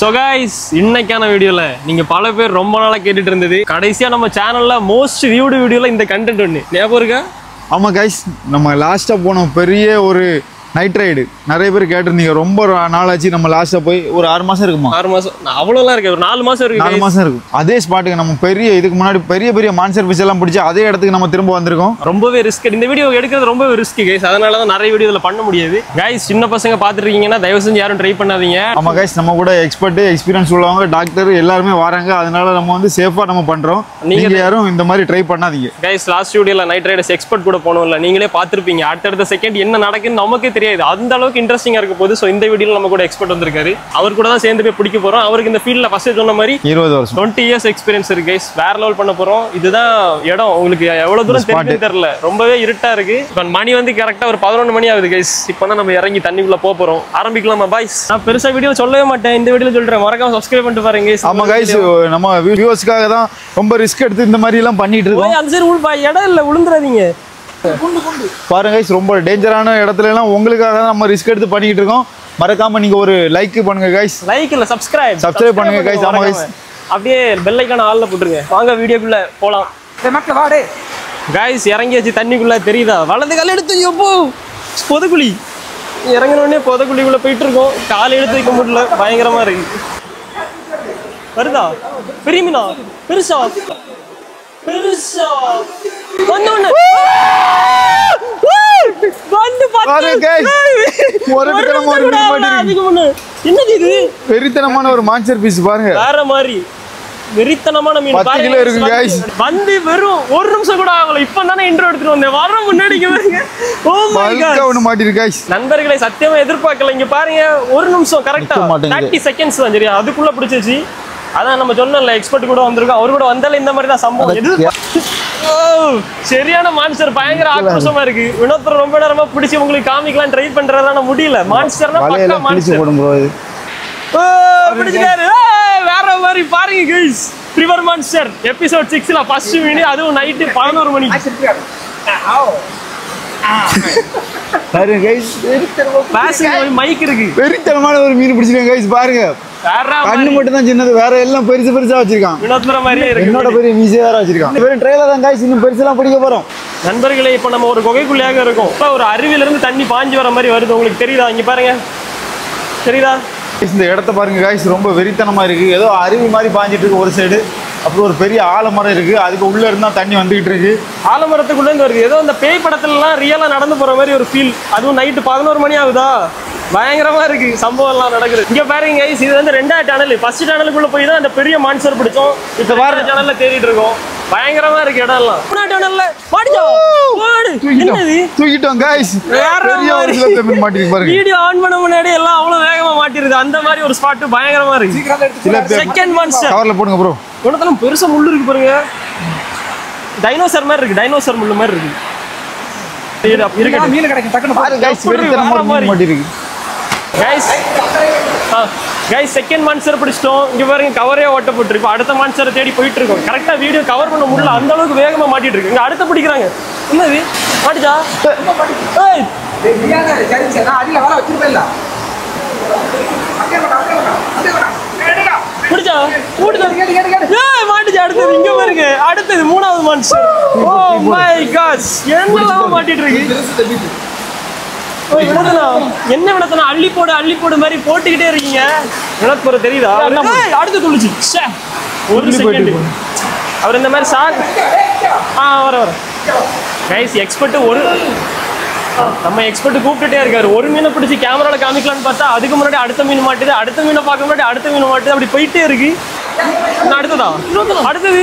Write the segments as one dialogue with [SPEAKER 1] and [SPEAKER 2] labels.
[SPEAKER 1] So guys, இன்னைக்கான வீடியோல நீங்க பல பேர் ரொம்ப நாளா கேட்டுட்டு இருந்தது கடைசியா நம்ம சேனல்ல மோஸ்ட் வியூடு வீடியோல இந்த கண்டென்ட் ஒன்னு ஞாபகம் இருக்கா?
[SPEAKER 2] ஆமா guys, நம்ம லாஸ்டா போனோம் பெரிய ஒரு நைட் ரைடு. நிறைய பேர் கேட்டிருந்தீங்க. ரொம்ப நாளாச்சு. நம்ம லாஸ்டா போய் ஒரு 6 மாசம் இருக்குமா?
[SPEAKER 1] 6 மாசம் அவ்வளவுலாம் இருக்கு. ஒரு 4 மாசம் இருக்கு.
[SPEAKER 2] 4 மாசம் இருக்கும். அதே ஸ்பாட்டுக்கு நம்ம பெரிய இதுக்கு முன்னாடி பெரிய மான்சர் ஃபிஷ் எல்லாம் பிடிச்சி அதே இடத்துக்கு நம்ம திரும்ப வந்திருக்கோம்.
[SPEAKER 1] ரொம்பவே ரிஸ்க். இந்த வீடியோ எடுக்கிறது ரொம்பவே ரிஸ்க் கைஸ். அதனால தான் நிறைய வீடியோ இதுல பண்ண முடியாது. கைஸ் சின்ன பசங்க பாத்துட்டு இருக்கீங்கன்னா தயவு செஞ்சு யாரும் ட்ரை பண்ணாதீங்க.
[SPEAKER 2] ஆமா கைஸ், நம்ம கூட எக்ஸ்பர்ட் எக்ஸ்பீரியன்ஸ் உள்ளவங்க டாக்டர் எல்லாருமே வராங்க. அதனால நம்ம வந்து சேஃபா நம்ம பண்றோம். நீங்க யாரும் இந்த மாதிரி ட்ரை பண்ணாதீங்க.
[SPEAKER 1] கைஸ் லாஸ்ட் வீடியோல நைட் ரைடர்ஸ் எக்ஸ்பர்ட் கூட போனோம்ல, நீங்களே பாத்துருப்பீங்க. அடுத்த செகண்ட் என்ன நடக்குன்னு நமக்கே தெரியாது. அந்த அளவுக்கு இன்ட்ரெஸ்டிங்கா இருக்க போகுது. சோ இந்த வீடியோல நம்ம கூட எக்ஸ்பர்ட் வந்திருக்காரு. அவர் கூட தான் சேர்ந்து போய் பிடிக்க போறோம். அவருக்கு இந்த ஃபீல்ட்ல ஃபர்ஸ்ட் சொன்ன மாதிரி
[SPEAKER 2] 20 வருஷம்
[SPEAKER 1] 20 இயர்ஸ் எக்ஸ்பீரியன்ஸ் இருக்கு கைஸ். வேற லெவல் பண்ண போறோம். இதுதான் இடம். உங்களுக்கு எவ்வளவு தூரம் தெரியுதுன்னு தெரியல. ரொம்பவே இருட்டா இருக்கு. இப்போ மணி வந்து கரெக்டா ஒரு 11 மணி ஆகுது கைஸ். இப்போ தான் நம்ம இறங்கி தண்ணிக்குள்ள போக போறோம். ஆரம்பிக்கலாமா பாய்ஸ்? நான் பெருசா வீடியோ சொல்லவே மாட்டேன். இந்த வீடியோல சொல்றேன். மறக்காம சப்ஸ்கிரைப் பண்ணிட்டு பாருங்க கைஸ்.
[SPEAKER 2] ஆமா கைஸ், நம்ம வியூவர்ஸ்க்காக தான் ரொம்ப ரிஸ்க் எடுத்து இந்த மாதிரி எல்லாம் பண்ணிட்டு இருக்கோம்.
[SPEAKER 1] அந்த சைடு இடம் இல்ல, விழுந்துறாதீங்க
[SPEAKER 2] பாருங்க கைஸ், ரொம்ப டேஞ்சரான இடத்துல எல்லாம் உங்களுக்காக தான் நம்ம ரிஸ்க் எடுத்து பண்ணிட்டு இருக்கோம். மறக்காம நீங்க ஒரு லைக் பண்ணுங்க கைஸ்.
[SPEAKER 1] லைக் இல்ல சப்ஸ்கிரைப்
[SPEAKER 2] பண்ணுங்க கைஸ். ஆமா கைஸ்,
[SPEAKER 1] அப்படியே பெல் ஐகான் ஆல்ல போட்டுருங்க. வாங்க வீடியோக்குள்ள போலாம்.
[SPEAKER 3] மக்கள் வாடே
[SPEAKER 1] கைஸ் இறங்கியாச்சு தண்ணிக்குள்ள. தெரியுதா? வலது கால் எடுத்து எப்போ பொதுக்குழி இறங்கின உடனே பொதுக்குழிக்குள்ள போயிட்டு இருக்கோம். கால் எடுத்து வைக்க முடியல, பயங்கரமா இருக்கு. வருதா பெரிய மீனா? பெருசா என்னது இது?
[SPEAKER 2] வெறித்தனமான ஒரு மான்சர் பீஸ் பாருங்க.
[SPEAKER 1] வேற மாதிரி வெறித்தனமான மீன்.
[SPEAKER 2] 10 கிலோ இருக்கு गाइस.
[SPEAKER 1] வந்து வெறும் 1 நிமிஷம் கூட ஆகல. இப்பதானே இன்ட்ரோ எடுத்துட்டு வந்தேன். வர முன்னாடி பாருங்க. ஓ மை காட்,
[SPEAKER 2] ஒன்னு மாட்டிருக்கு गाइस.
[SPEAKER 1] நண்பர்களே சத்தியமா எதிர்பார்க்கல. இங்க பாருங்க 1 நிமிஷம் கரெக்ட்டா 30 செகண்ட்ஸ் தான். சரியா? அதுக்குள்ள பிடிச்சிச்சு. அதான் நம்ம சொன்னோம்ல எக்ஸ்பர்ட் கூட வந்திருக்கோம். அவர் கூட வந்தால இந்த மாதிரி தான் சம்பவம். சரியான மான்ஸ்டர், பயங்கர ஆக்ரோஷமா இருக்கு. வினோத் ரொம்ப நேரமா பிடிச்சி உங்களுக்கு காமிக்கலாம் ட்ரை பண்றதான முடியல. மான்ஸ்டர்னா பக்கா மான்ஸ்டர். பிடிச்சிட்டாரு. வேற மாதிரி பாருங்க கைஸ். ரிவர் மான்ஸ்டர் எபிசோட் 6ல ஃபர்ஸ்ட் மீன், அதுவும் நைட் 11 மணிக்கு.
[SPEAKER 2] பாருங்க கைஸ்,
[SPEAKER 1] பாசிங் மைக் இருக்கு.
[SPEAKER 2] வெறித்தனமான ஒரு மீன் பிடிச்சிருக்காங்க கைஸ். பாருங்க கண்ணு மட்டும் தான் சின்னது, வேற எல்லாம் பெருசா வச்சிருக்கான்.
[SPEAKER 1] வினோத்ர மாதிரியே இருக்கு.
[SPEAKER 2] என்னோட பெரிய மீசே வேற வச்சிருக்கான். வெறும் ட்ரெயிலர் தான் கைஸ், இன்னும் பெருசெல்லாம் பிடிக்க போறோம்.
[SPEAKER 1] நண்பர்களே இப்போ நம்ம ஒரு குகைக்குள்ளையாக இருக்கோம். இப்போ ஒரு அருவியில இருந்து தண்ணி பாஞ்சு வர மாதிரி வருது. உங்களுக்கு தெரியுதா? இங்க பாருங்க, தெரியுதா?
[SPEAKER 2] இந்த இடத்த பாருங்க கைஸ், ரொம்ப வெறித்தனமா இருக்கு. ஏதோ அருவி மாதிரி பாஞ்சிட்டு இருக்கு ஒரு சைடு. அப்புறம் ஒரு பெரிய ஆலமரம் இருக்கு. அதுக்கு உள்ள இருந்தா தண்ணி வந்துகிட்டு இருக்கு.
[SPEAKER 1] ஆலமரத்துக்குள்ள இருந்து வருது. ஏதோ இந்த பேய் படத்துல எல்லாம் ரியலா நடந்து போற மாதிரி ஒரு ஃபீல். அதுவும் நைட்டு 11 மணி ஆகுதா, பயங்கரமா இருக்கு. சம்பவம் எல்லாம் நடக்குது. இங்க பாருங்க கைஸ், இது வந்து 2வது சேனல். ஃபர்ஸ்ட் சேனலுக்குள்ள போய் தான் அந்த பெரிய மான்ஸ்டர் பிடிச்சோம். இப்ப வேற சேனல்ல தேடிட்டு இருக்கோம். பயங்கரமா இருக்கு இடம் எல்லாம். சேனல்ல மாட்டிச்சோ ஓடு. என்னது?
[SPEAKER 2] தூக்கிட்டோம் கைஸ். பெரிய ஒரு சில மீன் மாட்டிருக்கு பாருங்க.
[SPEAKER 1] வீடியோ ஆன் பண்ண முன்னாடி எல்லாம் அவ்வளவு வேகமா மாட்டிருது. அந்த மாதிரி ஒரு ஸ்பாட் பயங்கரமா இருக்கு. செகண்ட் மான்ஸ்டர்
[SPEAKER 2] கவர்ல போடுங்க ப்ரோ.
[SPEAKER 1] உனதெல்லாம் பெருசா முள்ளு இருக்கு பாருங்க. டைனோசர் மாதிரி இருக்கு. டைனோசர் முள்ளு மாதிரி இருக்கு.
[SPEAKER 3] மீன் கிடைக்கும் டக்குனு
[SPEAKER 2] பாருங்க கைஸ், வெறித்தனமான மீன் மாட்டிருக்கு.
[SPEAKER 1] கைஸ் செகண்ட் மான்ஸ்டர் பிடிச்சிட்டோம். இங்க பாருங்க கவரே ஓட்ட போட்டுருக்கு. அடுத்த மான்ஸ்டரை தேடி போயிட்டு இருக்கோம். கரெக்டா வீடியோ கவர் பண்ண முடியல, அந்த அளவுக்கு வேகமா மாட்டிட்டு இருக்கு. இங்க அடுத்த பிடிக்கிறாங்க. என்னது மாட்டிச்சா? ஏய்
[SPEAKER 3] அடியில வர வச்சிருப்பேன்ல
[SPEAKER 1] பிடிச்சா மாட்டிச்சு. அடுத்தது இங்க பாருங்க. அடுத்தது 3வது மான்ஸ்டர். ஓ மை காட், என்னெல்லாம் மாட்டிட்டு இருக்கு. என்ன வினத்தனா? அள்ளி போடு மாதிரி போட்டுக்கிட்டே இருக்கீங்க. வினத் போற தெரியுதா? அடுத்து துளிச்சு ஒரு செகண்ட். அவர் இந்த மாதிரி சார் வர கைஸ் எக்ஸ்பர்ட் நம்ம எக்ஸ்பர்ட் கூப்பிட்டுட்டே இருக்காரு. ஒரு மீனை பிடிச்சி கேமரால காமிக்கலான்னு பார்த்தா அதுக்கு முன்னாடி அடுத்த மீன் மாட்டுது. அடுத்த மீனை பார்க்க முன்னாடி அடுத்த மீன் மாட்டுது. அப்படி போயிட்டே இருக்கு. அடுத்ததா அடுத்தது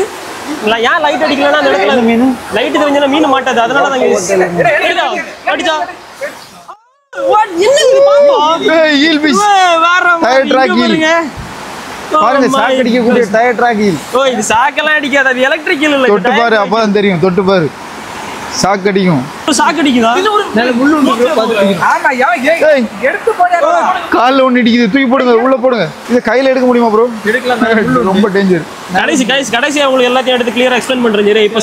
[SPEAKER 1] ஏன் லைட் அடிக்கலன்னா அந்த இடத்துல மீன் லைட் தெரிஞ்சா மீன் மாட்டாது. அதனால தான் அடிச்சா. எலக்ட்ரிக் இல்ல.
[SPEAKER 2] தொட்டு பாரு, அப்பதான் தெரியும். தொட்டு பாரு, சாக்கு அடிக்கும்.
[SPEAKER 1] சாக்கு அடிக்குதா?
[SPEAKER 2] கால்ல ஒண்ணு இடிக்குது. தூக்கி போடுங்க, உள்ள போடுங்க. இத கையில எடுக்க முடியுமா ப்ரோ? எடுக்கலாம், ரொம்ப டேஞ்சர்.
[SPEAKER 1] கடைசி உங்களுக்கு எல்லாத்தையும் எடுத்து கிளியரா எக்ஸ்பிளைன் பண்றேன். இப்போ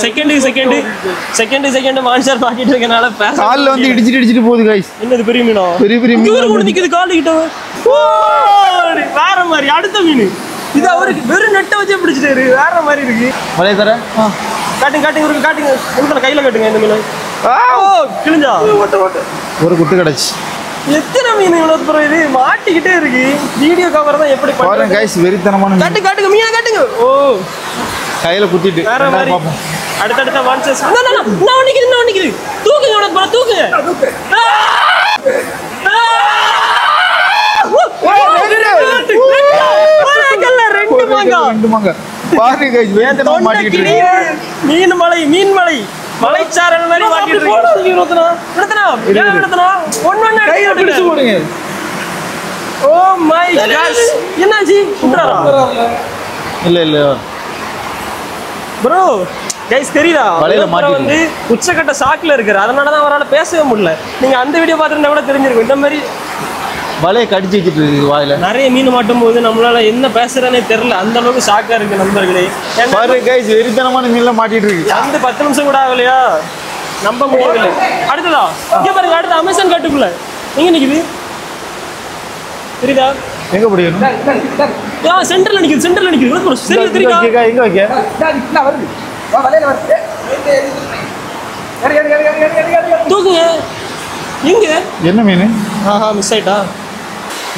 [SPEAKER 1] செகண்ட் மான்ஸ்டர் பாக்கிட்டு இருக்கனால
[SPEAKER 2] கால்ல வந்து இடிச்சிட்டு போகுது गाइस.
[SPEAKER 1] என்னது பெரிய மீனா?
[SPEAKER 2] பெரிய மீன்
[SPEAKER 1] நிக்குது கால் கிட்ட. வேற மாதிரி அடுத்த மீன் இது அவருக்கு வெறும் நெட்டை வச்சே பிடிச்சிட்டாரு வேற மாதிரி இருக்கு
[SPEAKER 2] வலைய தர
[SPEAKER 1] காட்டுங்க இருக்கு காட்டுங்க உங்களுக்கு கையில காட்டுங்க இந்த மீன் கிழிஞ்சா
[SPEAKER 2] ஒரு குட்டு கிடைச்சு
[SPEAKER 1] எத்தனை மீன் இவ்வளவு தூரம் இது மாட்டிக்கிட்டே இருக்கு வீடியோ கவர் தான் எப்படி
[SPEAKER 2] பாருங்க கைஸ் வெறித்தனமான
[SPEAKER 1] காட்டுங்க மீனை காட்டுங்க ஓ
[SPEAKER 2] கையில குத்திட்டு
[SPEAKER 1] வேற மாதிரி
[SPEAKER 2] பாப்போம்
[SPEAKER 1] அடுத்தடுத்த வான்சஸ் நான் நிக்குது தூக்குங்க உனக்கு போற தூக்குங்க
[SPEAKER 2] ரெண்டு மாங்க பாருங்க கைஸ் வேதனமா மாட்டிக்கிட்டு இருக்கு
[SPEAKER 1] மீன் மலை மலைச்சாரல் மாதிரி மாட்டிட்டு இருக்கு விடுத்தனா ஒண்ணு கையில பிடிச்சு போடுங்க ஓ மை காட் என்னாச்சு குட்றாரா
[SPEAKER 2] இல்ல
[SPEAKER 1] ப்ரோ கைஸ் தெரியுதா
[SPEAKER 2] வலையில மாட்டி
[SPEAKER 1] வந்து உச்சக்கட்ட ஷாக்ல இருக்காரு அதனால தான் அவரால பேசவே முடியல நீங்க அந்த வீடியோ பார்த்திருந்தா கூட தெரிஞ்சிருக்கும் இந்த மாதிரி
[SPEAKER 2] வலையை கடிச்சு வச்சிட்டு இருக்கு வாயில
[SPEAKER 1] நிறைய மீன் மாட்டும் போது நம்மளால என்ன பேசுறேனே தெரியல அந்த அளவுக்கு ஷாக்கா இருக்கு நண்பர்களே
[SPEAKER 2] பாருங்க கைஸ் வெறித்தனமான மீன்ல மாட்டிட்டு இருக்கு
[SPEAKER 1] வந்து 10 நிமிஷம் கூட ஆகலையா நம்ப முடியவில்லை அடுத்ததா இங்க பாருங்க அடுத்த அமேசான் காட்டுக்குள்ள எங்க நிக்குது தெரியுதா
[SPEAKER 2] எங்க பிடிக்கணும்
[SPEAKER 1] சென்டர்ல நிக்குது சரி தெரியுதா
[SPEAKER 2] எங்க வைக்க
[SPEAKER 3] வருது வலையில வருது
[SPEAKER 1] தூக்குங்க எங்க
[SPEAKER 2] என்ன மீன்
[SPEAKER 1] மிஸ் ஆயிட்டா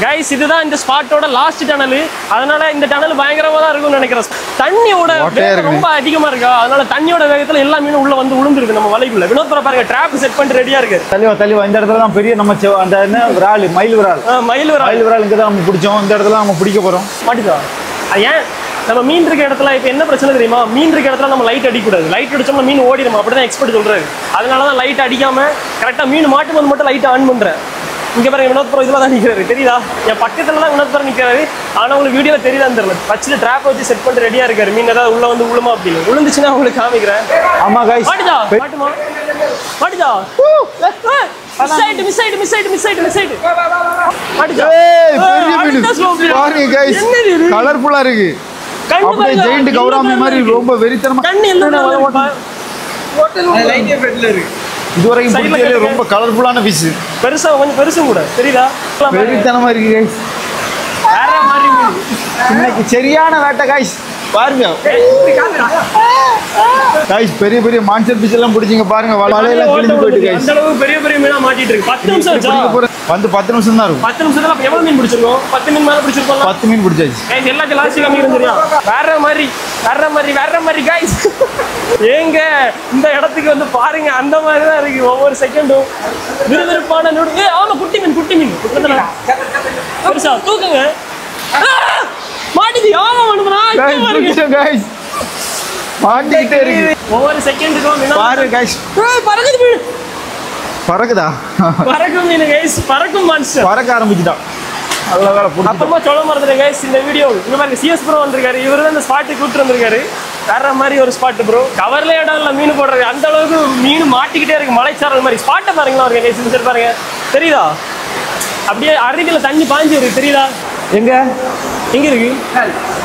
[SPEAKER 1] கைஸ் இதுதான் இந்த ஸ்பாட்டோட லாஸ்ட் டனல் அதனால இந்த டனல் பயங்கரமா தான் இருக்கும்னு நினைக்கிறேன் தண்ணியோட வேகம் ரொம்ப அதிகமா இருக்கா அதனால தண்ணியோட வேகத்துல எல்லா மீனும் உள்ள வந்து விழுந்துருக்கு நம்ம வலைக்குள்ள வினோத் பாருங்க ட்ராப் செட் பண்ணிட்டு ரெடியா இருக்கு
[SPEAKER 2] தள்ளிவா இந்த இடத்துல தான் பெரிய நம்ம அந்த என்ன விரால் மயில் விரால் இங்க தான் நம்ம பிடிச்சோம் இந்த இடத்துல நம்ம பிடிக்க போறோம்
[SPEAKER 1] மாட்டுதா ஏன் நம்ம மீன் இருக்க இடத்துல இப்போ என்ன பிரச்சனை தெரியுமா மீன் இருக்க இடத்துல நம்ம லைட் அடிக்கக்கூடாது லைட் அடிச்சோம்னா மீன் ஓடிடும் அப்படிதான் எக்ஸ்பர்ட் சொல்றாரு அதனால தான் லைட் அடிக்காம கரெக்டா மீன் மாட்டும் போது மட்டும் லைட் ஆன் பண்றேன் இங்க பாருங்க வினோத் ப்ரோ இதுல தான் நிக்கிறாரு தெரியுதா என் பக்கத்துல தான் வினோத் ப்ரோ நிக்கிறாரு ஆனா உங்களுக்கு வீடியோல தெரியுதான்னு தெரியல பச்சில ட்ராப் வச்சு செட் பண்ணிட்டு ரெடியா இருக்காரு மீன் ஏதாவது உள்ள வந்து விழுமா அப்படின்னு விழுந்துச்சுன்னா உங்களுக்கு காமிக்கிறேன்
[SPEAKER 2] ஆமா கைஸ்
[SPEAKER 1] மாட்டுதா மாட்டுதா மிஸ் ஆயிட்டு மாட்டுதா
[SPEAKER 2] பெரிய மீன் பாருங்க கைஸ் கலர்ஃபுல்லா இருக்கு அப்படியே ஜெயண்ட் கௌராமி மாதிரி ரொம்ப வெறித்தனமா
[SPEAKER 1] கண்ணு என்ன லைட் எஃபெக்ட்ல இருக்கு
[SPEAKER 2] இதுவரைக்கும் பிடிச்சதுல ரொம்ப கலர்ஃபுல்லான ஃபிஷ்
[SPEAKER 1] பெருசா கொஞ்சம் பெருசும் கூட தெரியுதா
[SPEAKER 2] வெறித்தனமா இருக்கு கைஸ்
[SPEAKER 1] வேற மாதிரி மீன்
[SPEAKER 2] இன்னைக்கு சரியான வேட்டை கைஸ் பாருங்க கைஸ் பெரிய பெரிய மான்சர் ஃபிஷ் எல்லாம் பிடிச்சிங்க பாருங்க வலையெல்லாம் கிழிஞ்சு போயிட்டு கைஸ்
[SPEAKER 1] அந்த அளவுக்கு பெரிய பெரிய மீனா மாட்டிட்டு இருக்கு 10 நிமிஷம் ஆச்சா
[SPEAKER 2] வந்து 10 நிமிஷம் தான் இருக்கும்
[SPEAKER 1] 10 நிமிஷத்துல எவ்வளவு மீன் பிடிச்சிருக்கோம் 10 மீன் மேல பிடிச்சிருக்கோம்
[SPEAKER 2] 10 மீன் பிடிச்சாச்சு
[SPEAKER 1] கைஸ் எல்லாத்தையும் லாஸ்ட் காமிக்கிறேன் தெரியும் வேற மாதிரி கைஸ் ஏங்க இந்த இடத்துக்கு வந்து பாருங்க அந்த மாதிரி தான் இருக்கு ஒவ்வொரு செகண்டும் விறுவிறுப்பான ஆமா குட்டி மீன் பெருசா தூக்குங்க மாட்டிது ஆமா பண்ணுறா
[SPEAKER 2] கைஸ் மாட்டிக்கிட்டே இருக்கு
[SPEAKER 1] ஒவ்வொரு செகண்டுக்கும்
[SPEAKER 2] பாருங்க கைஸ்
[SPEAKER 1] பறக்குது மீன்
[SPEAKER 2] பறக்குதா
[SPEAKER 1] பறக்கும் மீன் கைஸ் பறக்கும் மான்ஸ்டர்
[SPEAKER 2] பறக்க ஆரம்பிச்சுட்டான் நல்ல வேலை
[SPEAKER 1] அப்புறமா சொல்ல மறந்துட்டேன் கைஸ் இந்த வீடியோ இங்க பாருங்க சிஎஸ் ப்ரோ வந்திருக்காரு இவரு தான் இந்த ஸ்பாட்டுக்கு கூப்பிட்டு வந்திருக்காரு வேற மாதிரி ஒரு ஸ்பாட் ப்ரோ கவர்ல இடம் இல்லை மீன் போடுறது அந்த அளவுக்கு மீன் மாட்டிக்கிட்டே இருக்கு மலைச்சாரல் மாதிரி ஸ்பாட்டை பாருங்களா அவருக்கு கைஸ் பாருங்க தெரியுதா அப்படியே அருகில தண்ணி பாஞ்சு இருக்கு தெரியுதா எங்க இருக்கு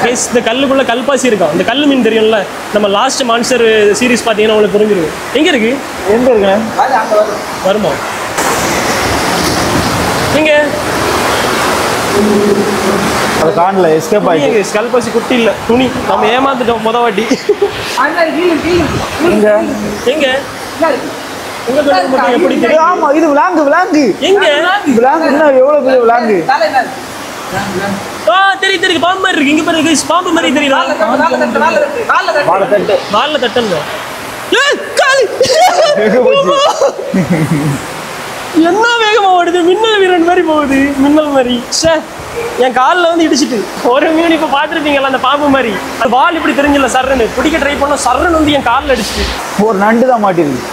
[SPEAKER 1] கைஸ் இந்த கல்லுக்குள்ள கல்பாசி இருக்கும் இந்த கல்லு மீன் தெரியும்ல நம்ம லாஸ்ட் மான்ஸ்டர் சீரிஸ் பார்த்தீங்கன்னா உங்களுக்கு புரிஞ்சிருக்கும் எங்க இருக்குங்க வருமா இங்க
[SPEAKER 2] அது காணல எஸ்கேப் ஆயிடுச்சு
[SPEAKER 1] கல்பாசி குட்டி இல்ல துணி நம்ம ஏமாந்துட்டோம் முத வாட்டி எங்க எப்படி தெரியும்
[SPEAKER 2] ஆமா இது விலாங்கு
[SPEAKER 1] எங்க
[SPEAKER 2] விலாங்குன்னா எவ்வளவு பெரிய விலாங்கு
[SPEAKER 1] தெரியும் பாம்பு மாதிரி இருக்கு இங்க பாருங்க guys பாம்பு மாதிரி தெரியுதா வால்ல தட்டல்ல என்ன வேகமா ஓடுது மின்னல் வீரன் மாதிரி போகுது மின்னல் மாதிரி என் காலில் வந்து இடிச்சிட்டு ஒரு மீன் இப்போ பார்த்துருப்பீங்கல்ல அந்த பாம்பு மாதிரி அது வால் இப்படி தெரிஞ்சல சர்றன்னு பிடிக்க ட்ரை பண்ண சர்றன்னு வந்து என் காலில் அடிச்சிட்டு
[SPEAKER 2] ஒரு நண்டு தான் மாட்டிருக்கு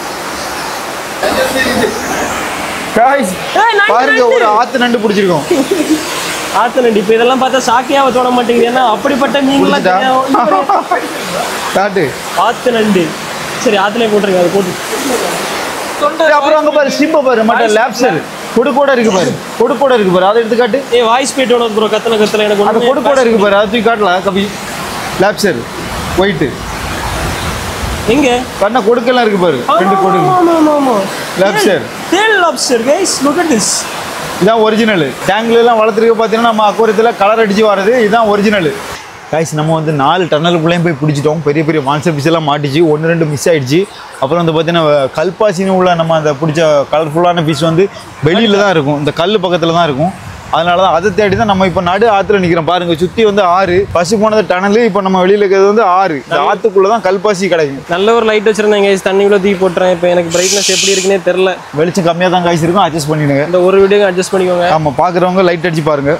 [SPEAKER 2] பாருங்க ஒரு ஆத்து நண்டு பிடிச்சிருக்கோம்
[SPEAKER 1] ஆத்து நண்டு இப்போ இதெல்லாம் பார்த்தா சாக்கியாவை தோட மாட்டேங்குது ஏன்னா அப்படிப்பட்ட மீன்லாம்
[SPEAKER 2] காட்டு
[SPEAKER 1] ஆத்து நண்டு சரி ஆத்துலேயே போட்டுருங்க அதை போட்டு
[SPEAKER 2] அப்புறம் அங்க பாரு ஸ்லிப்ப பாரு மட்டும் லேப்சர் கொடுக்கோட இருக்கு பாரு அதை எடுத்து காட்டு
[SPEAKER 1] வாய்ஸ் போயிட்டு ஒன்று ப்ரோ கத்தல எனக்கு
[SPEAKER 2] அந்த கொடுக்கோட இருக்கு பாரு அது தூக்கி காட்டலாம் கபி லேப்சர் ஒயிட்
[SPEAKER 1] எங்க
[SPEAKER 2] கண்ண கொடுக்கலாம் இருக்கு பாரு ரெண்டு கொடுக்கு
[SPEAKER 1] ஆமா
[SPEAKER 2] lobster
[SPEAKER 1] tail lobster guys look at this
[SPEAKER 2] இதான் ஒரிஜினல். டேங்க்லாம் வளர்த்துருக்க பார்த்தீங்கன்னா நம்ம அக்வாரியத்தில் கலர் அடிச்சு வர்றது இதுதான் ஒரிஜினல். கைஸ் நம்ம வந்து 4 டன்னலுக்குள்ளேயும் போய் பிடிச்சிட்டோம். பெரிய பெரிய மான்ஸ்டர் ஃபிஷ் எல்லாம் மாட்டிச்சு, 1-2 மிஸ் ஆயிடுச்சு. அப்புறம் வந்து பார்த்தீங்கன்னா கல்பாசின்னு உள்ள நம்ம அந்த பிடிச்ச கலர்ஃபுல்லான ஃபிஷ் வந்து வெளியில் தான் இருக்கும், இந்த கல் பக்கத்தில் தான் இருக்கும். அதனால தான் அதை தேடி தான் நம்ம இப்போ நடு ஆற்றுல நிற்கிறோம். பாருங்க சுற்றி வந்து ஆறு, பசு போனது டனல், இப்போ நம்ம வெளியில் இருக்கிறது வந்து ஆறு. இந்த ஆற்றுக்குள்ளே தான் கல்பாசி கிடைக்கும்.
[SPEAKER 1] நல்ல ஒரு லைட் வச்சிருந்தேன் கைஸ், தண்ணிக்குள்ள தூக்கி போட்டுறேன். இப்போ எனக்கு பிரைட்னஸ் எப்படி இருக்குன்னே தெரியல.
[SPEAKER 2] வெளிச்சம் கம்மியாக தான் கைஸ் இருக்கும், அட்ஜஸ்ட் பண்ணிடுங்க.
[SPEAKER 1] இந்த ஒரு வீடியோ அட்ஜஸ்ட் பண்ணிக்கோங்க.
[SPEAKER 2] ஆமாம், பார்க்குறவங்க லைட் அடிச்சு பாருங்க.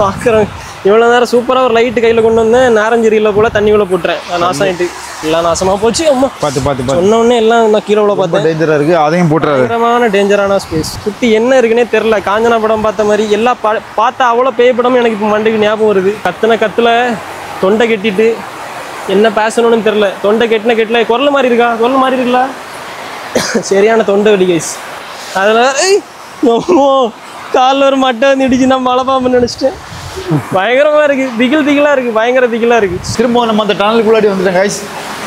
[SPEAKER 1] பார்க்குறவங்க இவ்வளோ நேரம் சூப்பராக ஒரு லைட்டு கையில் கொண்டு வந்தேன், நாரஞ்செரியில் போல் தண்ணிக்குள்ளே போட்டுறேன். நாசம் ஆகிட்டு எல்லாம் நாசமாக போச்சு. அம்மா
[SPEAKER 2] பார்த்து
[SPEAKER 1] சொன்ன உடனே எல்லாம் நான் கீழே உள்ள பார்த்தேன்.
[SPEAKER 2] டேஞ்சராக இருக்குது, அதையும் போட்டுறாரு.
[SPEAKER 1] பயங்கரமான டேஞ்சரான ஸ்பேஸ். சுற்றி என்ன இருக்குன்னே தெரில. காஞ்சனா படம் பார்த்த மாதிரி எல்லாம் பார்த்தா அவ்வளோ பேய் படம் எனக்கு இப்போ மண்டைக்கு ஞாபகம் வருது. கத்துல தொண்டை கட்டிட்டு என்ன பேசணும்னு தெரில. தொண்டை கெட்டில குரல் மாதிரி இருக்கா, குரல் மாதிரி இருக்குல்ல, சரியான தொண்டை வலி கைஸ். அதில் காலில் ஒரு மட்டை வந்து இடிச்சு நான் மழை பாம்புன்னு நினச்சிட்டேன். பயங்கரமா இருக்கு, திகிலா இருக்கு, பயங்கர திகிலா இருக்கு.
[SPEAKER 2] திரும்ப நம்ம அந்த டனலுக்குள்ளாடி வந்துட்டோம் கைஸ்.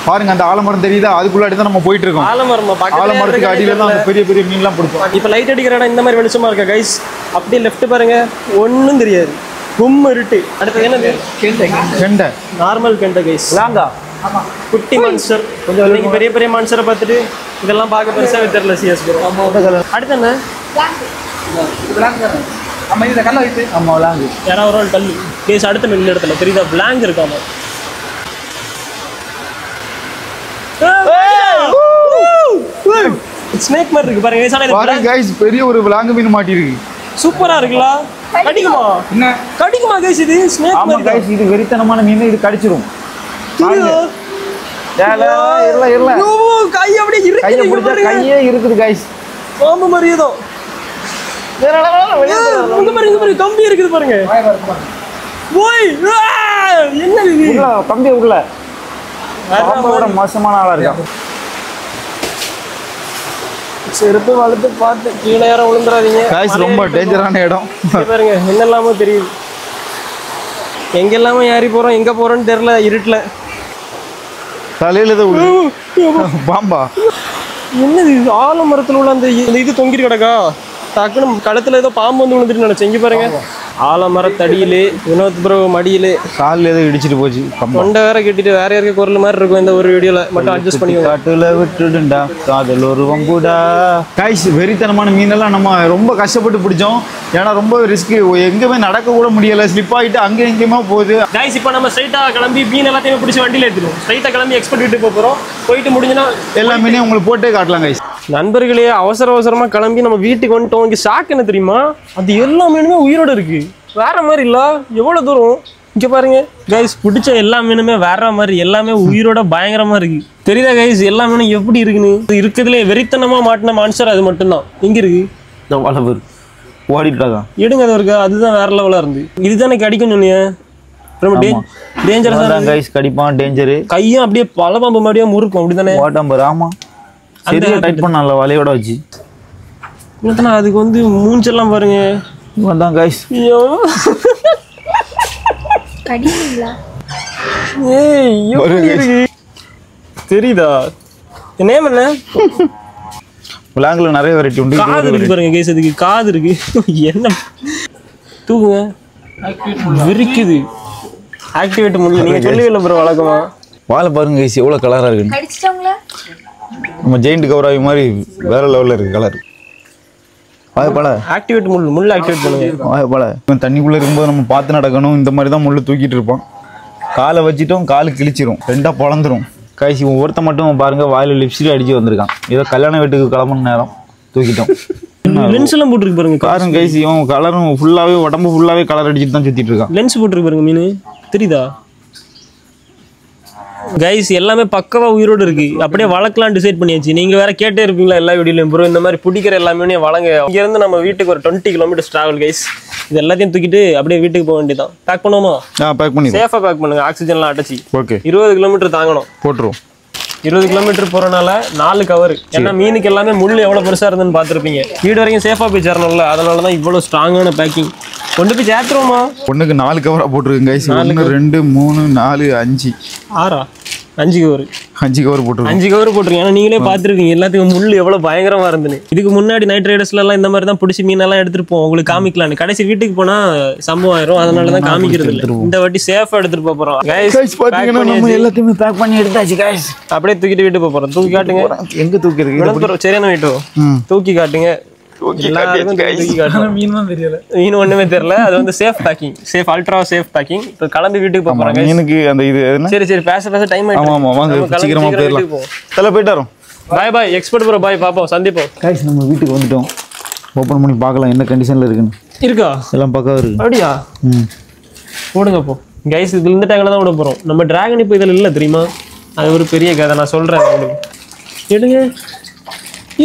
[SPEAKER 2] பாருங்க அந்த ஆலமரம் தெரியுதா, அதுக்குள்ளாடி தான் நம்ம போயிட்டு இருக்கோம். ஆலமரத்துக்கு அடியில தான் அந்த பெரிய பெரிய மீன்லாம் பிடிக்கும்.
[SPEAKER 1] இப்போ லைட் அடிக்கிற இடம் இந்த மாதிரி வெளிச்சமா இருக்கா கைஸ். அப்படியே லெஃப்ட் பாருங்க, ஒன்றும் தெரியாது, கும்ம இருட்டு. அடுத்தது என்னது?
[SPEAKER 2] கெண்டை,
[SPEAKER 1] நார்மல் கெண்டை கைஸ். லாங்கா குட்டி மான்ஸ்டர். கொஞ்சம் இன்னைக்கு பெரிய பெரிய மான்ஸ்டரை பார்த்துட்டு இதெல்லாம் பார்க்க பெருசாக தெரியல. சிஎஸ் அடுத்து என்ன?
[SPEAKER 3] நம்ம இந்த கல்லை வைத்து
[SPEAKER 2] ஆமாம் விளாங்கு
[SPEAKER 1] யாராவது ஒரு கல் கேஸ் அடுத்த மில்ல இடத்துல தெரியுதா பிளாங்க் இருக்காம. ஸ்னேக் மாதிரி இருக்கு பாருங்க.
[SPEAKER 2] பாருங்க கைஸ், பெரிய ஒரு விளாங்கு மீன் மாட்டி இருக்கு.
[SPEAKER 1] சூப்பரா இருக்குல்ல? கடிக்குமா?
[SPEAKER 3] என்ன
[SPEAKER 1] கடிக்குமா கைஸ்? இது ஸ்னேக்
[SPEAKER 2] மாதிரி கைஸ், இது வெறித்தனமான மீன், இது கடிச்சிரும்.
[SPEAKER 1] கை அப்படியே இருக்கு,
[SPEAKER 2] கையே இருக்குது கைஸ்.
[SPEAKER 1] பாம்பு மாதிரி ஏதோ கம்பி இருக்குது பாருங்க. என்ன
[SPEAKER 2] கம்பி உள்ள மோசமான ஆளா இருக்கா.
[SPEAKER 1] செருப்பு வளர்த்து பார்த்து கீழே யாரும் விழுந்துடாதீங்க.
[SPEAKER 2] ரொம்ப டேஞ்சரான இடம்
[SPEAKER 1] பாருங்க. என்னெல்லாமோ தெரியுது, எங்கெல்லாமோ ஏறி போறோம், எங்க போறோம்னு தெரியல. இருட்டுல
[SPEAKER 2] தலையில பாம்பா
[SPEAKER 1] என்னது? ஆலமரத்துல உள்ள அந்த இது தொங்கிட்டு கிடக்கா. டக்குன்னு கழுத்துல ஏதோ பாம்பு வந்து விழுந்துட்டு நினைச்சேன். இங்க பாருங்க, ஆலமரத்தடியிலே வினோத் ப்ரோ மடியிலே
[SPEAKER 2] காலில் ஏதோ இடிச்சிட்டு போச்சு.
[SPEAKER 1] தொண்டை வேற கட்டிட்டு வேற யாருக்கே குரல் மாதிரி இருக்கும். இந்த ஒரு வீடியோல மட்டும் அட்ஜஸ்ட் பண்ணிக்கோங்க.
[SPEAKER 2] காட்டுல விட்டுடுண்டா காதல் ஒரு வம்புடா. கைஸ், வெறித்தனமான மீனெல்லாம் நம்ம ரொம்ப கஷ்டப்பட்டு பிடிச்சோம். ஏன்னா ரொம்ப ரிஸ்க், எங்கேயுமே நடக்க கூட முடியல, ஸ்லிப் ஆகிட்டு அங்கே எங்கேயுமா போகுது.
[SPEAKER 1] கைஸ், இப்போ நம்ம ஸ்ட்ரைட்டா கிளம்பி மீன் எல்லாத்தையுமே பிடிச்சி வண்டியில் எடுத்துடும். ஸ்ட்ரைட்டா கிளம்பி எக்ஸ்பர்ட் வீட்டு போகிறோம். போயிட்டு முடிஞ்சுன்னா
[SPEAKER 2] எல்லா மீனையும் உங்களுக்கு போட்டே காட்டலாம் கைஸ்.
[SPEAKER 1] நண்பர்களே, அவசரமா கிளம்பி நம்ம வீட்டுக்கு வந்துட்டோம். இங்கே ஷாக் என்ன தெரியுமா? அது எல்லா மீனுமே உயிரோட இருக்கு. வேற மாதிரி இல்ல, எவ்வளவு தூரம். இங்க பாருங்க கைஸ், பிடிச்ச எல்லா மீனுமே வேற மாதிரி, எல்லாமே உயிரோட பயங்கரமா இருக்கு. தெரியுதா கைஸ் எல்லா மீனும் எப்படி இருக்குன்னு? இருக்கிறதுல வெறித்தனமா மாட்டின மான்ஸ்டர் அது மட்டும்தான். எங்க இருக்கு?
[SPEAKER 2] ஓடிட்டாங்க,
[SPEAKER 1] எடுங்க. அது இருக்கு, அதுதான் வேற லெவலா இருந்து. இதுதானே கடிக்கும் சொன்னீங்க. ரொம்ப டேஞ்சரஸா
[SPEAKER 2] கைஸ், கடிப்பான், டேஞ்சரு.
[SPEAKER 1] கையும் அப்படியே பல பாம்பு மாதிரியே முறுக்கும். அப்படிதானே?
[SPEAKER 2] ஓட்டம்பர். ஆமா, சரியா டைட் பண்ணல வலையோட வச்சு.
[SPEAKER 1] அதுக்கு வந்து மூஞ்செல்லாம் பாருங்க.
[SPEAKER 2] வந்தான் கைஸ்.
[SPEAKER 1] ஐயோ, தெரியுதா? நேம் என்ன?
[SPEAKER 2] விலாங்குல நிறைய வெரைட்டி உண்டு.
[SPEAKER 1] காது இருக்கு பாருங்க கைஸ், அதுக்கு காது இருக்கு. என்ன தூக்குங்க, விரிக்குது. ஆக்டிவேட் முடியல. நீங்க சொல்லவே ப்ரோ வழக்கமா.
[SPEAKER 2] வாழை பாருங்க கைஸ், எவ்வளவு கலரா இருக்கு. நம்ம ஜெயிண்ட் கவராவி மாதிரி வேற லெவல்ல இருக்கு கலர்.
[SPEAKER 1] ஆக்டிவேட் முள்ளு ஆக்டிவேட் பண்ணுங்க.
[SPEAKER 2] தண்ணிக்குள்ள இருக்கும்போது நம்ம பார்த்து நடக்கணும். இந்த மாதிரி தான் முள்ளு தூக்கிட்டு இருப்பான். காலை வச்சிட்டோம், காலு கிழிச்சிரும், ரெண்டா பொழந்துரும். கைசி ஒருத்த மட்டும் பாருங்க, வாயில லிப்ஸ்டிக் அடிச்சு வந்திருக்கான். ஏதோ கல்யாண வீட்டுக்கு கிளம்புன நேரம் தூக்கிட்டோம்.
[SPEAKER 1] லென்ஸ் எல்லாம் போட்டுருக்கு பாருங்க.
[SPEAKER 2] பாருங்க கைசி, கலரும் ஃபுல்லாவே, உடம்பு ஃபுல்லாவே கலர் அடிச்சுட்டு தான் சுத்திட்டு இருக்கான்.
[SPEAKER 1] லென்ஸ் போட்டுருக்கு பாருங்க மீன், தெரியுதா கைஸ்? எல்லாமே பக்கவா உயிரோடு இருக்கு. அப்படியே வளர்க்கலாம் டிசைட் பண்ணியாச்சு. நீங்க வேற கேட்டே இருப்பீங்களா எல்லா வீடியோலையும், ப்ரோ இந்த மாதிரி பிடிக்கிற எல்லாமே வளங்க. இங்க இருந்து நம்ம வீட்டுக்கு ஒரு 20 கிலோமீட்டர்ஸ் டிராவல் கைஸ். இது எல்லாத்தையும் தூக்கிட்டு அப்படியே வீட்டுக்கு போக வேண்டியதான். பேக் பண்ணுவோமா?
[SPEAKER 2] பேக் பண்ணி
[SPEAKER 1] சேஃபா பேக் பண்ணுங்க. ஆக்சிஜன்லாம் அடைச்சி.
[SPEAKER 2] ஓகே,
[SPEAKER 1] 20 கிலோமீட்டர் தாங்கணும்.
[SPEAKER 2] போட்டுருவோம்.
[SPEAKER 1] 20 கிலோமீட்டர் போறனால 4 கவர். ஏன்னா மீனுக்கு எல்லாமே முள் எவ்வளவு பெருசா இருந்துன்னு பார்த்துருப்பீங்க. வீடு வரைக்கும் சேஃபா போய் சேரணும்ல, அதனாலதான் இவ்வளவு ஸ்ட்ராங்கான பேக்கிங். கொண்டு போய் சேர்த்துருவோமா?
[SPEAKER 2] ஒண்ணுக்கு 4 கவரா போட்டுருங்க கைஸ். 1 2 3 4 5
[SPEAKER 1] 6 5 கவர்
[SPEAKER 2] 5 கவர் போட்டுருக்கோம்.
[SPEAKER 1] 5 கவர் போட்டிருக்கீங்க. ஏன்னா நீங்களே பார்த்துருக்கீங்க எல்லாத்துக்கும் முள் எவ்வளோ பயங்கரமா இருந்துன்னு. இதுக்கு முன்னாடி நைட் ரைடர்ஸ்லாம் இந்த மாதிரி தான் பிடிச்சி மீனெல்லாம் எடுத்துட்டு போவோம், உங்களுக்கு காமிக்கலான்னு. கடைசி வீட்டுக்கு போனா சம்பவம் ஆயிரும், அதனால தான் காமிக்கிறது இல்லை. இந்த வாட்டி சேஃபா எடுத்துட்டு போறோம்.
[SPEAKER 2] நம்ம எல்லாத்தையுமே பேக் பண்ணி எடுத்தாச்சு guys.
[SPEAKER 1] அப்படியே தூக்கிட்டு வீட்டு போறோம். தூக்கி காட்டுங்க.
[SPEAKER 2] எங்க தூக்கி இருக்கு?
[SPEAKER 1] சரியான வீட்டு தூக்கி காட்டுங்க. மீன் ஒண்ணுமே தெரியல. அது வந்து safe packing, safe ultra safe packing. இப்போ கலந்து வீட்டுக்கு போறாங்க. எனக்கு அந்த இது சரி சரி பேச டைம் ஆயிடுச்சு. ஆமா வாங்க சீக்கிரமா போயிடலாம்.
[SPEAKER 2] தல போயிட்டு வரோம்.
[SPEAKER 1] பாய் பாய் எக்ஸ்பர்ட் ப்ரோ, பாய் பாப்போம், சந்திப்போம்.
[SPEAKER 2] गाइस நம்ம வீட்டுக்கு வந்துட்டோம். ஓபன் பண்ணி பார்க்கலாம் என்ன கண்டிஷன்ல இருக்குன்னு.
[SPEAKER 1] இருக்கா? எல்லாம் பக்காவா இருக்கு. அப்படியா? போடுங்க போ. गाइस இதுல இந்த டேங்க்ல தான் விட போறோம். நம்ம டிராகன் இப்போ இதுல இல்ல தெரியுமா? அது ஒரு பெரிய கதை, நான் சொல்றேன் உங்களுக்கு. எடுங்க.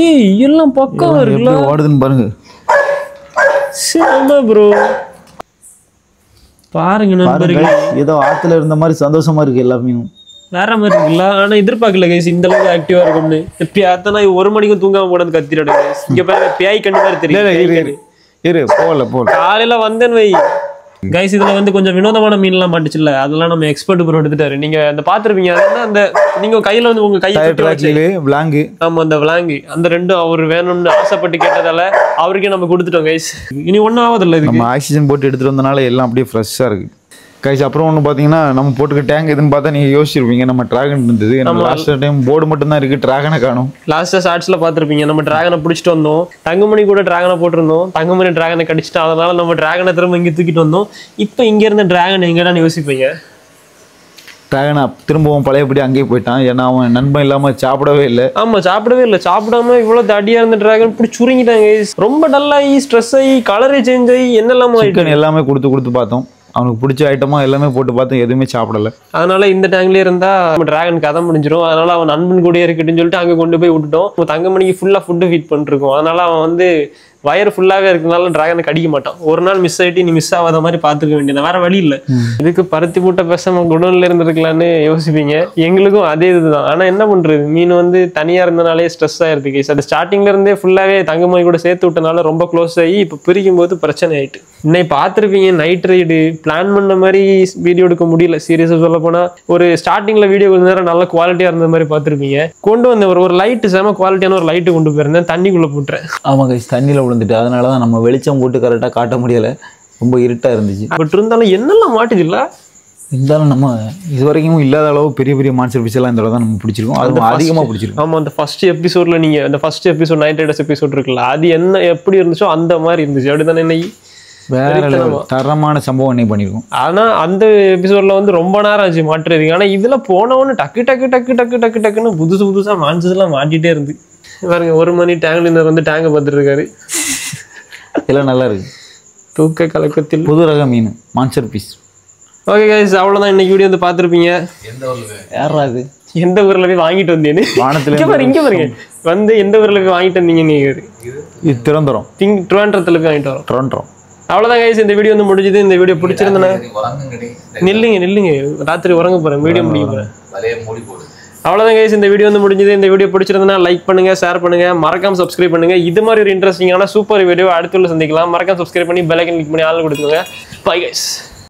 [SPEAKER 1] ஏய் எல்லாம் பக்காவா இருக்குல.
[SPEAKER 2] ஓடுதுன்னு பாருங்க.
[SPEAKER 1] சேமா ப்ரோ. பாருங்க நண்பர்களே,
[SPEAKER 2] ஏதோ ஆத்துல இருந்த மாதிரி சந்தோஷமா இருக்கு எல்லா மீனும்.
[SPEAKER 1] வேற மாதிரி இருக்குல்ல. ஆனா எதிர்பார்க்கல கைஸ் இந்த அளவுக்கு ஆக்டிவா இருக்கும்னு. எப்பயாத்தான் நான் 1 மணிக்கு தூங்காம போனது கத்திரடா கைஸ். இங்க பாருங்க பேய் கண்ணு மாதிரி தெரியுது.
[SPEAKER 2] இரு போல
[SPEAKER 1] காலையில வந்தேன் வை கைஸ். இதுல வந்து கொஞ்சம் வினோதமான மீன்லாம் மாட்டுச்சுல்ல, அதெல்லாம் நம்ம எக்ஸ்பர்ட் ப்ரோ எடுத்துட்டாரு. நீங்க அந்த பாத்துருப்பீங்க. அதனால அந்த நீங்க கையில வந்து உங்க கையை
[SPEAKER 2] விளாங்கு.
[SPEAKER 1] ஆமா அந்த விளாங்கு அந்த ரெண்டும் அவர் வேணும்னு ஆசைப்பட்டு கேட்டதால அவருக்கே நம்ம கொடுத்துட்டோம் கைஸ். இனி ஒன்றும் ஆகுதில்ல. இதுக்கு
[SPEAKER 2] நம்ம ஆக்சிஜன் போட்டு எடுத்துட்டு வந்தனால எல்லாம் அப்படியே ஃப்ரெஷ்ஷா இருக்கு கைஸ். அப்புறம் ஒன்று பார்த்தீங்கன்னா நம்ம போட்டுக்க டேங்க் எதுன்னு பார்த்தா நீங்கள் யோசிச்சிருப்பீங்க நம்ம டிராகன் இருந்தது. நம்ம லாஸ்ட் டைம் போர்டு மட்டும் தான் இருக்குது, டிராகனை காணும்.
[SPEAKER 1] லாஸ்ட்டாக ஷார்ட்ஸில் பார்த்துருப்பீங்க நம்ம டிராகனை பிடிச்சிட்டு வந்தோம். தங்கமணி கூட டிராகனை போட்டிருந்தோம். தங்கமணி டிராகனை கடிச்சிட்டோம். அதனால நம்ம டிராகனை திரும்ப இங்கே தூக்கிட்டு வந்தோம். இப்போ இங்கே இருந்த டிராகன் எங்கடான்னு யோசிப்பீங்க.
[SPEAKER 2] டிராகனை திரும்பவும் பழையபடி அங்கேயே போயிட்டான். ஏன்னா அவன் நண்பன் இல்லாமல் சாப்பிடவே இல்லை.
[SPEAKER 1] ஆமாம் சாப்பிடவே இல்லை. சாப்பிடாம இவ்வளோ தடியாக இருந்த டிராகன் இப்படி சுருங்கிட்டாங்க. ரொம்ப டல்லாகி ஸ்ட்ரெஸ் ஆகி கலரே சேஞ்ச் ஆகி என்னெல்லாமோ
[SPEAKER 2] எல்லாமே கொடுத்து பார்த்தோம். அவனுக்கு பிடிச்ச ஐட்டமா எல்லாமே போட்டு பார்த்தோம், எதுவுமே சாப்பிடல.
[SPEAKER 1] அதனால இந்த டேங்க்லயே இருந்தா நம்ம டிராகன் கதை முடிஞ்சிடும். அதனால அவன் நண்பன் கூட இருக்கட்டும்னு சொல்லிட்டு அங்கே கொண்டு போய் விட்டுட்டோம். தங்கமணிக்கு ஃபுல்லா ஃபுட்டு ஃபீட் பண்ணிருக்கோம். அதனால அவன் வந்து வயர் ஃபுல்லாகவே இருக்கனால டிராகனை கடிக்க மாட்டான். ஒரு நாள் மிஸ் ஆகிட்டு நீ மிஸ் ஆகாத மாதிரி பார்த்துக்க வேண்டியது, வேற வழி இல்லை. இதுக்கு பருத்தி மூட்டை பேசாம குடோன்ல இருந்திருக்கலான்னு யோசிப்பீங்க. எங்களுக்கும் அதே இதுதான். ஆனா என்ன பண்றது, மீன் வந்து தனியா இருந்தனாலே ஸ்ட்ரெஸ் ஆயிருக்கு கேஸ். அது ஸ்டார்டிங்ல இருந்தே ஃபுல்லாவே தங்கமணி கூட சேர்த்து விட்டனால ரொம்ப க்ளோஸ் ஆகி இப்போ பிரிக்கும் போது பிரச்சனை ஆயிட்டு. இன்னைக்கு பார்த்துருப்பீங்க நைட் ரைடு பிளான் பண்ண மாதிரி வீடியோ எடுக்க முடியல. சீரியஸா சொல்ல போனா ஒரு ஸ்டார்டிங்ல வீடியோ கொஞ்ச நேரம் நல்ல குவாலிட்டியா இருந்த மாதிரி பார்த்துருப்பீங்க. கொண்டு வந்த ஒரு லைட்டு செம குவாலிட்டியான ஒரு லைட்டு கொண்டு போயிருந்தேன், தண்ணிக்குள்ள போட்டுறேன். ஆமா கைஸ் தண்ணியில விழுந்துட்டு, அதனால தான் நம்ம வெளிச்சம் போட்டு கரெக்டாக காட்ட முடியல, ரொம்ப இருட்டா இருந்துச்சு. பட் இருந்தாலும் என்னெல்லாம் மாட்டுது இல்லை. இருந்தாலும் நம்ம இது வரைக்கும் இல்லாத அளவு பெரிய பெரிய மான்ஸ்டர் ஃபிஷ் எல்லாம் இந்த தான் நம்ம பிடிச்சிருக்கோம். அது அதிகமாக பிடிச்சிருக்கோம். ஆமாம் அந்த ஃபர்ஸ்ட் எபிசோட்ல நீங்க அந்த first episode night Riders episode இருக்குல்ல, அது என்ன எப்படி இருந்துச்சோ அந்த மாதிரி இருந்துச்சு. அப்படித்தானே இன்னைக்கு வேற தரமான சம்பவம் என்ன பண்ணிருக்கோம். ஆனா அந்த எபிசோட்ல வந்து ரொம்ப நேரம் ஆச்சு மாட்டுறதுக்கு. ஆனா இதுல போனவொன்னு டக்கு டக்கு டக்கு டக்கு டக்கு டக்குன்னு புதுசா மான்சஸ் எல்லாம் மாட்டிட்டே இருந்து பாருங்க. 1 மணி டேங்க்ல வந்து டேங்கை பார்த்துட்டு இருக்காரு. எல்லாம் நல்லா இருக்கு. தூக்க கலக்கத்தில் புது ரக மீன் மான்ஸ்டர் பீஸ். ஓகே கைஸ் அவ்வளோதான் இன்னைக்கு வீடியோ வந்து பார்த்துருப்பீங்க. யாரா இது எந்த ஊர்ல போய் வாங்கிட்டு வந்தேன்னு இங்க பாருங்க வந்து எந்த ஊர்ல போய் வாங்கிட்டு வந்தீங்க நீங்க? இது திருவனந்தபுரம் ட்ரிவாண்ட்ரத்துல போய் வாங்கிட்டு வரோம். ட்ரிவாண்ட்ரம். அவ்வளோதான் கைஸ் இந்த வீடியோ வந்து முடிஞ்சது. இந்த வீடியோ பிடிச்சிருந்தேன்னா நில்லுங்க ராத்திரி உறங்க போறேன், வீடியோ முடிய போறேன். அவ்வளோதான் கைஸ் இந்த வீடியோ வந்து முடிஞ்சது. இந்த வீடியோ பிடிச்சிருந்தா லைக் பண்ணுங்க, ஷேர் பண்ணுங்க, மறக்காம சப்ஸ்கிரைப் பண்ணுங்க. இது மாதிரி ஒரு இன்ட்ரெஸ்டிங்கான சூப்பர் வீடியோ அடுத்துள்ள சந்திக்கலாம். மறக்காம சப்ஸ்கிரைப் பண்ணி பெல் ஐகான் கிளிக் பண்ணி ஆள் கொடுத்துக்கோங்க. Bye guys.